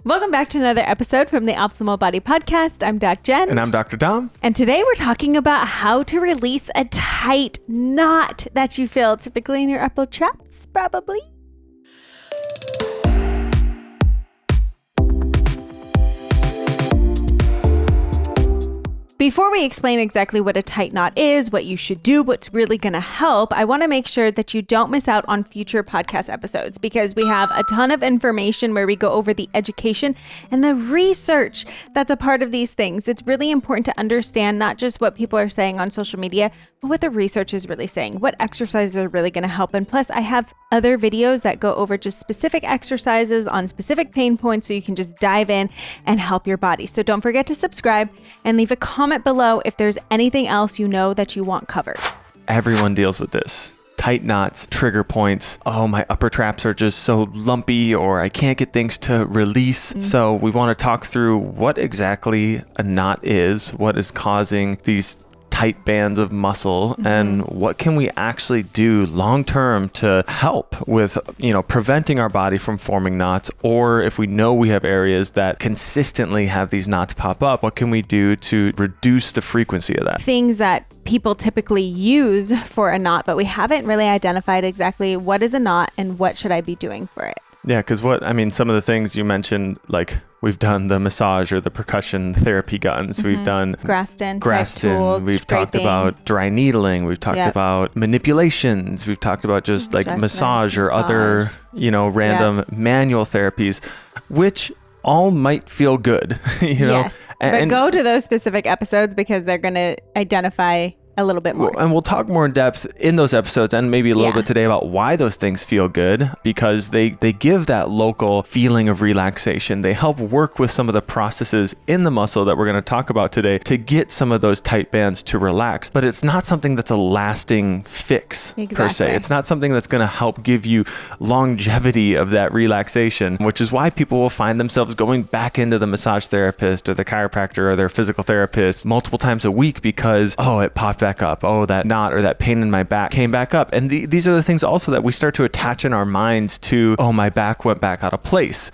Welcome back to another episode from the Optimal Body Podcast. I'm Doc Jen. And I'm Dr. Dom. And today we're talking about how to release a tight knot that you feel typically in your upper traps, probably. Before we explain exactly what a tight knot is, what you should do, what's really going to help, I want to make sure that you don't miss out on future podcast episodes because we have a ton of information where we go over the education and the research that's a part of these things. It's really important to understand not just what people are saying on social media, but what the research is really saying, what exercises are really going to help. And plus, I have other videos that go over just specific exercises on specific pain points so you can just dive in and help your body. So don't forget to subscribe and leave a comment below if there's anything else you know that you want covered. Everyone deals with this. Tight knots, trigger points. Oh, my upper traps are just so lumpy, or I can't get things to release. So we want to talk through what exactly a knot is, what is causing these tight bands of muscle, and what can we actually do long term to help with, preventing our body from forming knots, or if we know we have areas that consistently have these knots pop up, what can we do to reduce the frequency of that? Things that people typically use for a knot, but we haven't really identified exactly what is a knot and what should I be doing for it. Yeah, because some of the things you mentioned, like we've done the massage or the percussion therapy guns. We've done Graston, tools, we've talked about dry needling. We've talked about manipulations. We've talked about just like massage or other, random manual therapies, which all might feel good, Yes, but go to those specific episodes because they're going to identify a little bit more. And we'll talk more in depth in those episodes and maybe a little bit today about why those things feel good, because they give that local feeling of relaxation. They help work with some of the processes in the muscle that we're going to talk about today to get some of those tight bands to relax. But it's not something that's a lasting fix per se. It's not something that's going to help give you longevity of that relaxation, which is why people will find themselves going back into the massage therapist or the chiropractor or their physical therapist multiple times a week because, it popped back up. Oh, that knot or that pain in my back came back up. And these are the things also that we start to attach in our minds to, my back went back out of place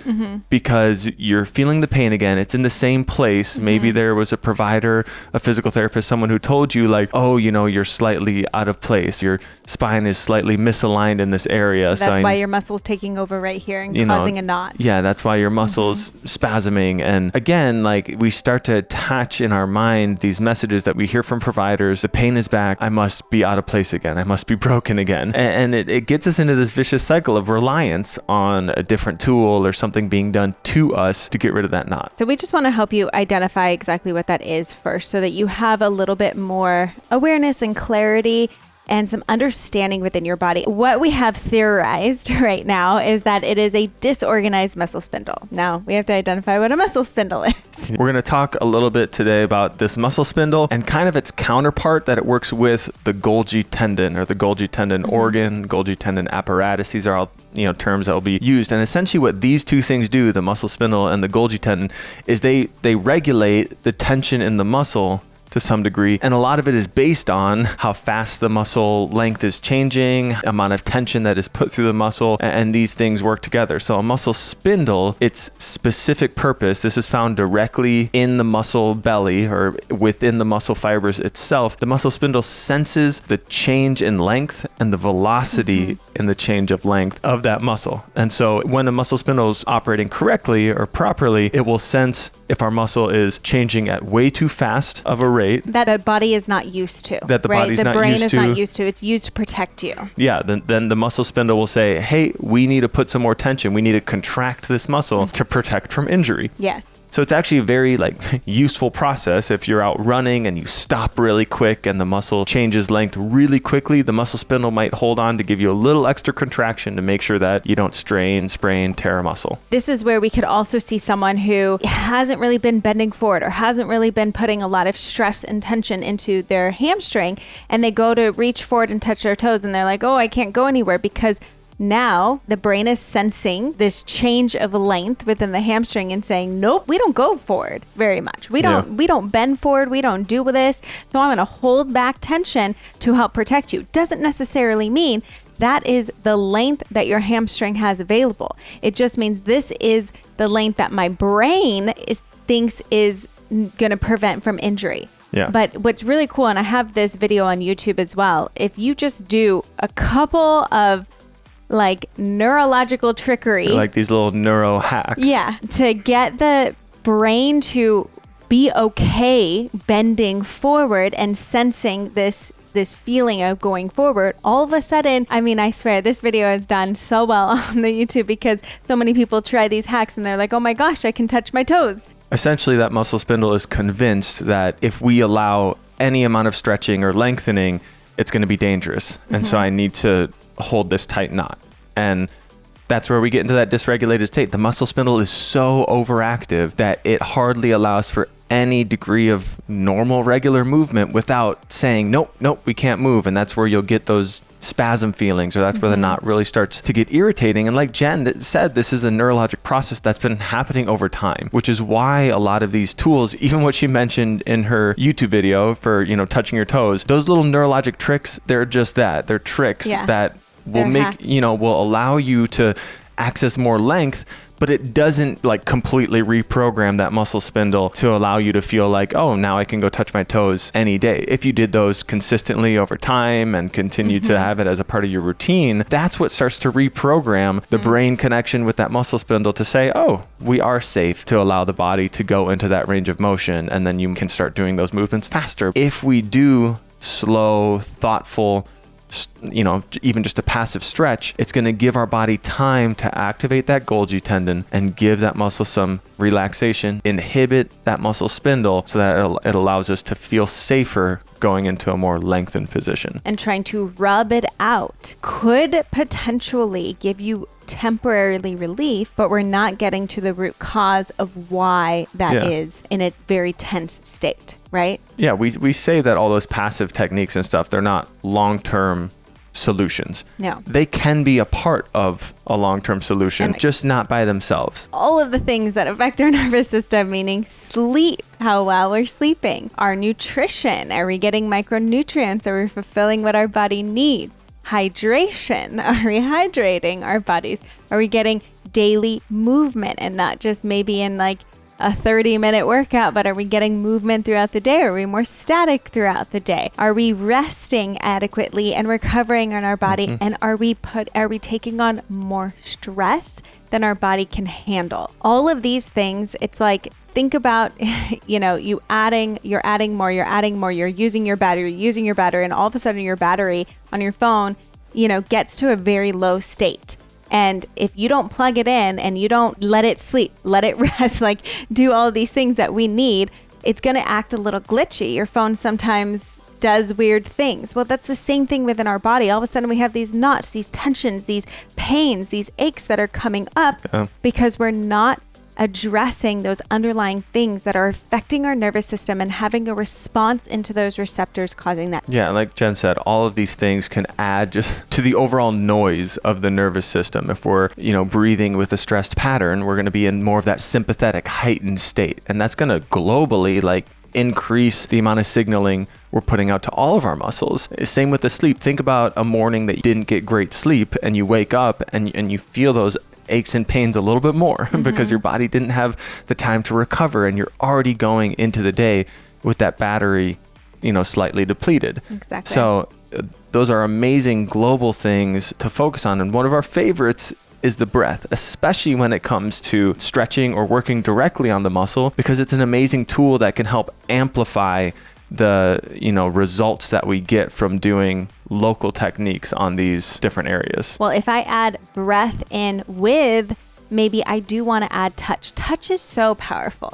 because you're feeling the pain again. It's in the same place. Maybe there was a provider, a physical therapist, someone who told you like, you're slightly out of place. Your spine is slightly misaligned in this area. That's why your muscle's taking over right here and causing a knot. Yeah, that's why your muscle's spasming. And again, like we start to attach in our mind these messages that we hear from providers. The pain is back. I must be out of place again. I must be broken again. And it gets us into this vicious cycle of reliance on a different tool or something being done to us to get rid of that knot. So we just want to help you identify exactly what that is first so that you have a little bit more awareness and clarity and some understanding within your body. What we have theorized right now is that it is a disorganized muscle spindle. Now, we have to identify what a muscle spindle is. We're going to talk a little bit today about this muscle spindle and kind of its counterpart that it works with, the Golgi tendon or the Golgi tendon organ, Golgi tendon apparatus. These are all terms that will be used. And essentially what these two things do, the muscle spindle and the Golgi tendon, is they regulate the tension in the muscle to some degree. And a lot of it is based on how fast the muscle length is changing, amount of tension that is put through the muscle, and these things work together. So a muscle spindle, its specific purpose, this is found directly in the muscle belly or within the muscle fibers itself. The muscle spindle senses the change in length and the velocity in the change of length of that muscle. And so when a muscle spindle is operating correctly or properly, it will sense if our muscle is changing at way too fast of a rate that the body is not used to. That the body's not used to. The brain is not used to. It's used to protect you. Yeah, then the muscle spindle will say, hey, we need to put some more tension. We need to contract this muscle to protect from injury. Yes. So it's actually a very useful process. If you're out running and you stop really quick and the muscle changes length really quickly, the muscle spindle might hold on to give you a little extra contraction to make sure that you don't strain, sprain, tear a muscle. This is where we could also see someone who hasn't really been bending forward or hasn't really been putting a lot of stress and tension into their hamstring, and they go to reach forward and touch their toes and they're like, I can't go anywhere because now the brain is sensing this change of length within the hamstring and saying, nope, we don't go forward very much. We don't bend forward. We don't do this. So I'm going to hold back tension to help protect you. Doesn't necessarily mean that is the length that your hamstring has available. It just means this is the length that my brain thinks is going to prevent from injury. Yeah. But what's really cool, and I have this video on YouTube as well, if you just do a couple of like neurological trickery, like these little neuro hacks. Yeah, to get the brain to be okay bending forward and sensing this feeling of going forward, all of a sudden, I mean, I swear this video is done so well on the YouTube because so many people try these hacks and they're like, oh my gosh, I can touch my toes. Essentially, that muscle spindle is convinced that if we allow any amount of stretching or lengthening, it's going to be dangerous. And so I need to hold this tight knot. And that's where we get into that dysregulated state. The muscle spindle is so overactive that it hardly allows for any degree of normal, regular movement without saying, nope, we can't move. And that's where you'll get those spasm feelings, or that's where the knot really starts to get irritating. And like Jen said, this is a neurologic process that's been happening over time, which is why a lot of these tools, even what she mentioned in her YouTube video for, touching your toes, those little neurologic tricks, they're just that. They're tricks that will will allow you to access more length, but it doesn't like completely reprogram that muscle spindle to allow you to feel like, oh, now I can go touch my toes any day. If you did those consistently over time and continue to have it as a part of your routine, that's what starts to reprogram the brain connection with that muscle spindle to say, oh, we are safe to allow the body to go into that range of motion. And then you can start doing those movements faster. If we do slow, thoughtful, even just a passive stretch, it's going to give our body time to activate that Golgi tendon and give that muscle some relaxation, inhibit that muscle spindle so that it allows us to feel safer going into a more lengthened position. And trying to rub it out could potentially give you temporarily relief, but we're not getting to the root cause of why that is in a very tense state, right? Yeah, we say that all those passive techniques and stuff, they're not long-term solutions. No. They can be a part of a long-term solution, just not by themselves. All of the things that affect our nervous system, meaning sleep, how well we're sleeping, our nutrition, are we getting micronutrients, are we fulfilling what our body needs? Hydration, are we hydrating our bodies? Are we getting daily movement and not just maybe in like a 30-minute workout, but are we getting movement throughout the day? Are we more static throughout the day? Are we resting adequately and recovering in our body? And are we taking on more stress than our body can handle? All of these things, it's like, think about, you're adding more, you're using your battery, and all of a sudden your battery on your phone, gets to a very low state. And if you don't plug it in and you don't let it sleep, let it rest, like do all these things that we need, it's going to act a little glitchy. Your phone sometimes does weird things. Well, that's the same thing within our body. All of a sudden we have these knots, these tensions, these pains, these aches that are coming up because we're not addressing those underlying things that are affecting our nervous system and having a response into those receptors causing that. Yeah, like Jen said, all of these things can add just to the overall noise of the nervous system. If we're, breathing with a stressed pattern, we're going to be in more of that sympathetic, heightened state. And that's going to globally increase the amount of signaling we're putting out to all of our muscles. Same with the sleep. Think about a morning that you didn't get great sleep and you wake up and you feel those aches and pains a little bit more because your body didn't have the time to recover and you're already going into the day with that battery, slightly depleted. Exactly. So those are amazing global things to focus on. And one of our favorites is the breath, especially when it comes to stretching or working directly on the muscle, because it's an amazing tool that can help amplify the results that we get from doing local techniques on these different areas. Well, if I add breath in with, maybe I do want to add touch. Touch is so powerful.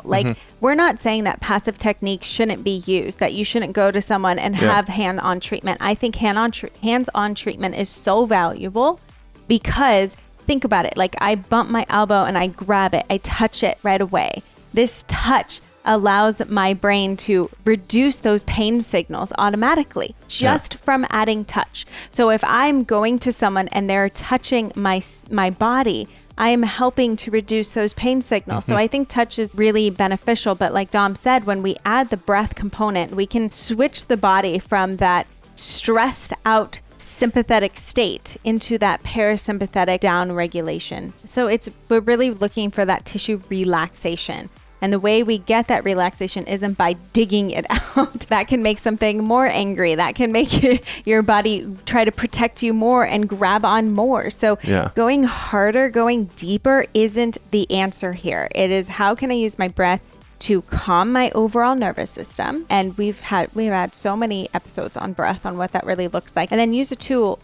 We're not saying that passive techniques shouldn't be used, that you shouldn't go to someone and have hand-on treatment. I think hands-on treatment is so valuable because think about it. Like I bump my elbow and I grab it, I touch it right away. This touch allows my brain to reduce those pain signals automatically just from adding touch. So if I'm going to someone and they're touching my body, I am helping to reduce those pain signals. So I think touch is really beneficial. But like Dom said, when we add the breath component, we can switch the body from that stressed out sympathetic state into that parasympathetic down regulation. So we're really looking for that tissue relaxation. And the way we get that relaxation isn't by digging it out. That can make something more angry. That can make your body try to protect you more and grab on more. So going harder, going deeper isn't the answer here. It is, how can I use my breath to calm my overall nervous system? And we've had so many episodes on breath, on what that really looks like. And then use a tool,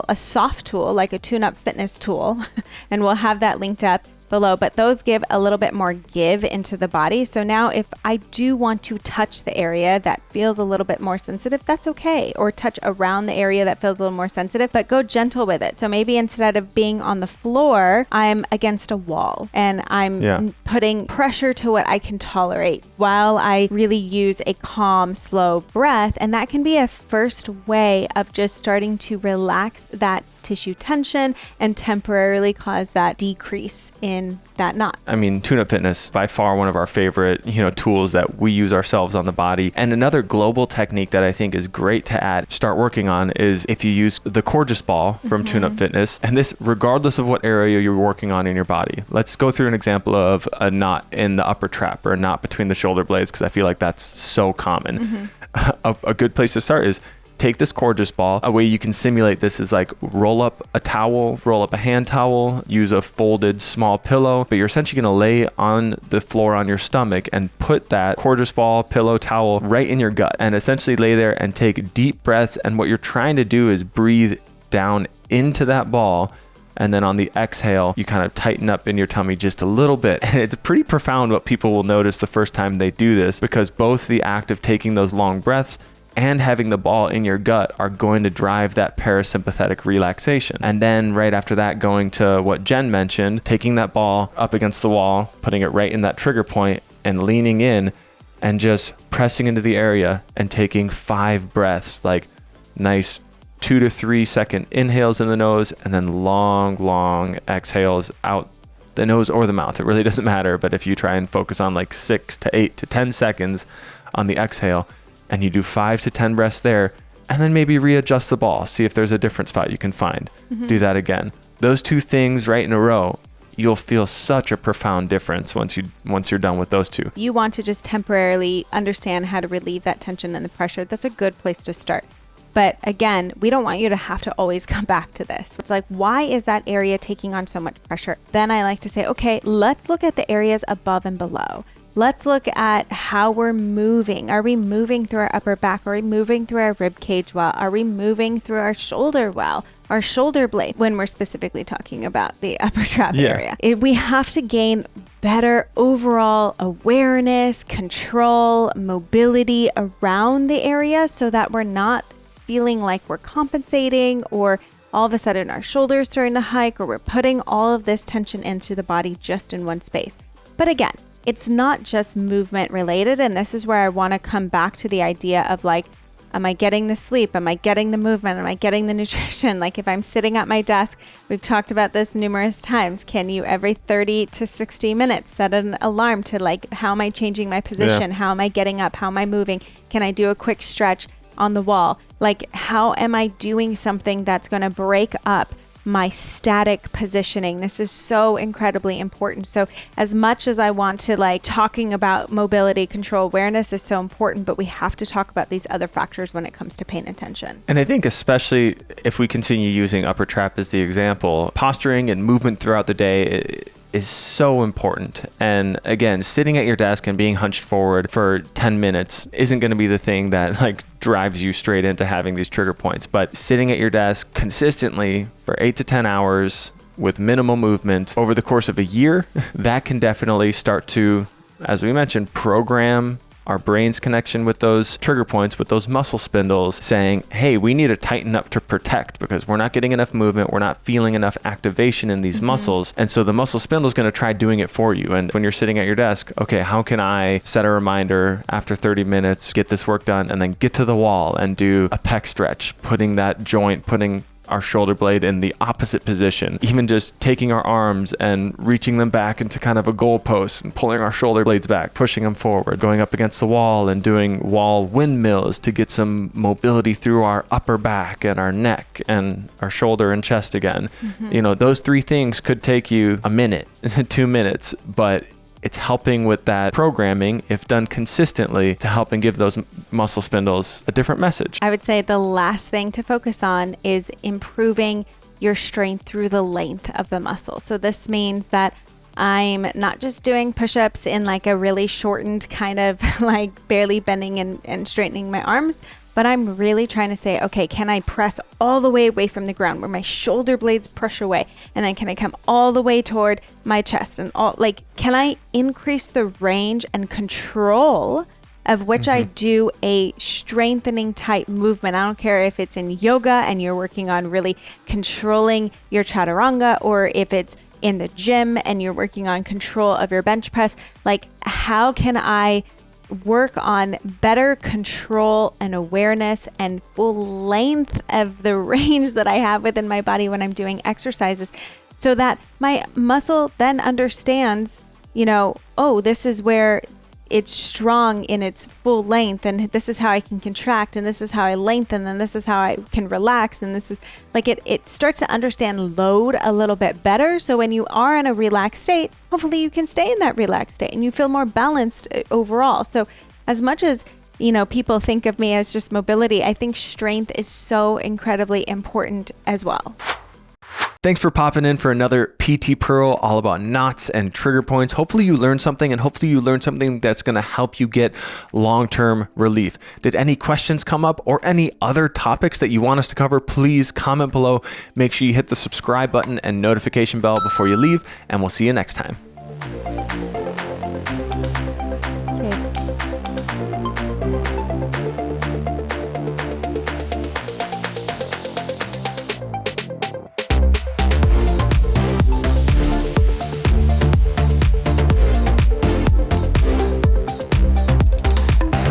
a soft tool, like a tune-up fitness tool. And we'll have that linked up below, but those give a little bit more give into the body. So now if I do want to touch the area that feels a little bit more sensitive, that's okay. Or touch around the area that feels a little more sensitive, but go gentle with it. So maybe instead of being on the floor, I'm against a wall and I'm putting pressure to what I can tolerate while I really use a calm, slow breath. And that can be a first way of just starting to relax that tissue tension and temporarily cause that decrease in that knot. I mean, tune-up fitness, by far one of our favorite, tools that we use ourselves on the body. And another global technique that I think is great to start working on is if you use the Coregeous ball from tune-up fitness, and this regardless of what area you're working on in your body. Let's go through an example of a knot in the upper trap or a knot between the shoulder blades, because I feel like that's so common. A good place to start is take this Coregeous ball. A way you can simulate this is like roll up a towel, roll up a hand towel, use a folded small pillow, but you're essentially going to lay on the floor on your stomach and put that Coregeous ball, pillow, towel right in your gut, and essentially lay there and take deep breaths. And what you're trying to do is breathe down into that ball. And then on the exhale, you kind of tighten up in your tummy just a little bit. And it's pretty profound what people will notice the first time they do this, because both the act of taking those long breaths and having the ball in your gut are going to drive that parasympathetic relaxation. And then right after that, going to what Jen mentioned, taking that ball up against the wall, putting it right in that trigger point and leaning in and just pressing into the area and taking 5 breaths, like nice 2 to 3 second inhales in the nose and then long exhales out the nose or the mouth. It really doesn't matter. But if you try and focus on like 6 to 8 to 10 seconds on the exhale, and you do 5 to 10 breaths there, and then maybe readjust the ball, see if there's a different spot you can find. Do that again. Those 2 things right in a row, you'll feel such a profound difference once you're done with those 2. You want to just temporarily understand how to relieve that tension and the pressure. That's a good place to start. But again, we don't want you to have to always come back to this. It's like, why is that area taking on so much pressure? Then I like to say, okay, let's look at the areas above and below. Let's look at how we're moving. Are we moving through our upper back? Are we moving through our rib cage well? Are we moving through our shoulder well? Our shoulder blade, when we're specifically talking about the upper trap area. We have to gain better overall awareness, control, mobility around the area so that we're not feeling like we're compensating, or all of a sudden our shoulders starting to hike, or we're putting all of this tension into the body just in one space. But again, it's not just movement related. And this is where I want to come back to the idea of like, am I getting the sleep? Am I getting the movement? Am I getting the nutrition? Like if I'm sitting at my desk, we've talked about this numerous times. Can you every 30 to 60 minutes set an alarm to like, how am I changing my position? How am I getting up? How am I moving? Can I do a quick stretch on the wall? Like, how am I doing something that's going to break up my static positioning? This is so incredibly important. So as much as I want to like talking about mobility, control, awareness is so important, but we have to talk about these other factors when it comes to pain and tension. And I think especially if we continue using upper trap as the example, posturing and movement throughout the day is so important. And again, sitting at your desk and being hunched forward for 10 minutes isn't going to be the thing that like drives you straight into having these trigger points. But sitting at your desk consistently for 8 to 10 hours with minimal movement over the course of a year, that can definitely start to, as we mentioned, program our brain's connection with those trigger points, with those muscle spindles, saying, hey, we need to tighten up to protect because we're not getting enough movement. We're not feeling enough activation in these muscles. And so the muscle spindle is going to try doing it for you. And when you're sitting at your desk, okay, how can I set a reminder after 30 minutes, get this work done, and then get to the wall and do a pec stretch, putting our shoulder blade in the opposite position. Even just taking our arms and reaching them back into kind of a goalpost and pulling our shoulder blades back, pushing them forward, going up against the wall and doing wall windmills to get some mobility through our upper back and our neck and our shoulder and chest again. You know, those 3 things could take you a minute, 2 minutes, but it's helping with that programming, if done consistently, to help and give those muscle spindles a different message. I would say the last thing to focus on is improving your strength through the length of the muscle. So this means that I'm not just doing push-ups in like a really shortened kind of like barely bending and straightening my arms, but I'm really trying to say, okay, can I press all the way away from the ground where my shoulder blades push away? And then can I come all the way toward my chest and all, like, can I increase the range and control of which I do a strengthening type movement? I don't care if it's in yoga and you're working on really controlling your chaturanga, or if it's in the gym and you're working on control of your bench press. Like, how can I work on better control and awareness and full length of the range that I have within my body when I'm doing exercises, so that my muscle then understands, you know, oh, this is where it's strong in its full length, and this is how I can contract, and this is how I lengthen, and this is how I can relax, and this is like it starts to understand load a little bit better. So when you are in a relaxed state, hopefully you can stay in that relaxed state and you feel more balanced overall. So as much as, you know, people think of me as just mobility, I think strength is so incredibly important as well. Thanks for popping in for another PT Pearl all about knots and trigger points. Hopefully you learned something, and hopefully you learned something that's going to help you get long-term relief. Did any questions come up or any other topics that you want us to cover? Please comment below. Make sure you hit the subscribe button and notification bell before you leave, and we'll see you next time.